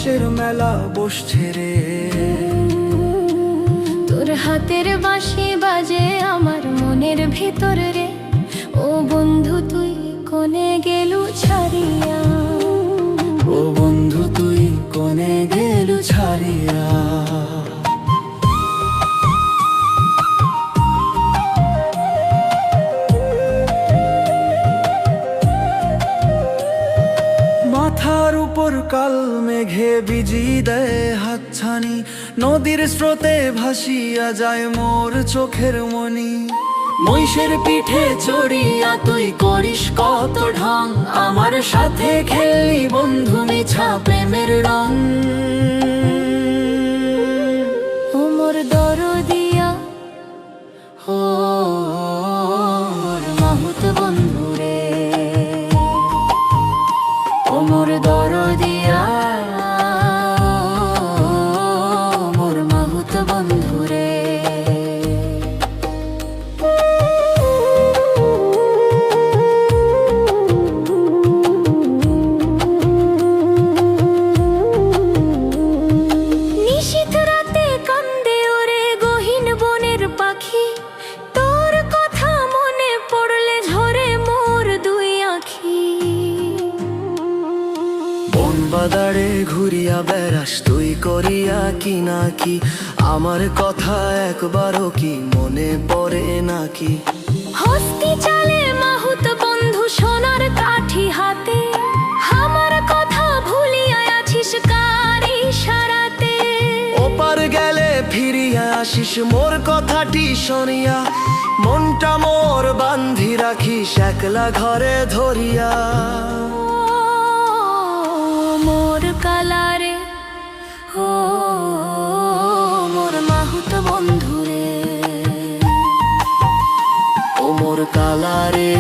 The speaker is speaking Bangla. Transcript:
রসের মেলা বসছে রে। তোর হাতের বাঁশি বাজে আমার মনের ভিতর রে। ও বন্ধু তুই কোনে গেলু ছাড়িয়া, ও বন্ধু তুই কোনে গেলু ছাড়িয়া। মাথার উপর কাল মেঘে বিজি দেয় হাতছানি, নদীর স্রোতে ভাসিয়া যায় মোর চোখের মনি। মহিষের পিঠে চড়িয়া তুই করিস কত ঢং, আমার সাথে খেললি বন্ধু মিছা প্রেমের রং। ও মোর দরদিয়া, ও মোর মাহুত বন্ধু রে, ও মোর দরদিয়া, মোর মাহুত বন্ধু রে। নিশীথ রাতে কান্দে ওরে গহীন বনের পাখি, তোর কথা মনে পড়লে ঝরে মোর দুই আখি। বন বাদারে ঘুরিয়া বেড়াস তুই করিয়া কি নাকি, আমার কথা একবারও কি মনে পড়ে নাকি। হস্তি চালে মাহুত বন্ধু সোনার কাঠি হাতে, আমার কথা ভুলিয়া আছিস কার ইশারাতে। ওপার গেলে ফিরিয়া আসিস মোর কথাটি শুনিয়া, মনটা মোর বান্ধি রাখিস একলা ঘরে ধরিয়া। মোর কালারে, ও মোর মাহুত বন্ধু রে, ও মোর কালারে।